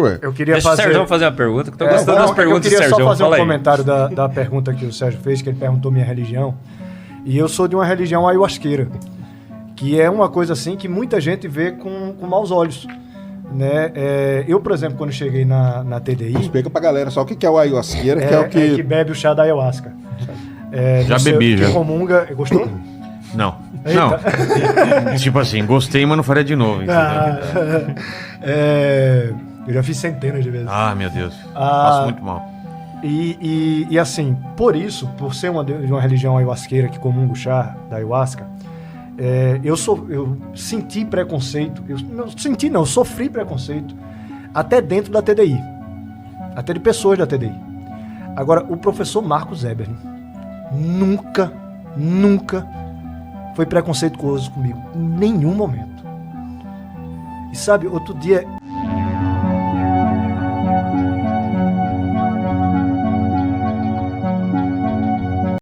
Ué. Eu queria Deixa fazer... o Sérgio fazer uma pergunta, que eu tô gostando das Eu perguntas do queria Sérgio. só fazer um Fala aí. comentário da pergunta que o Sérgio fez, que ele perguntou minha religião. E eu sou de uma religião ayahuasqueira, que é uma coisa assim que muita gente vê com maus olhos. Né? Eu, por exemplo, quando cheguei na TDI... Explica pra galera só o que é o ayahuasqueira, que é o que... É que bebe o chá da ayahuasca. Já bebi, já. Que comunga... Gostou? Não. Eita. Não. Tipo assim, gostei, mas não faria de novo. Entendeu? Eu já fiz centenas de vezes. Ah, meu Deus. Faço muito mal. E assim, por isso, por ser de uma religião ayahuasqueira que comunga o chá da ayahuasca, eu senti preconceito. Eu sofri preconceito até dentro da TDI. Até de pessoas da TDI. Agora, o professor Marcos Eberlin nunca foi preconceituoso comigo. Em nenhum momento. E sabe, outro dia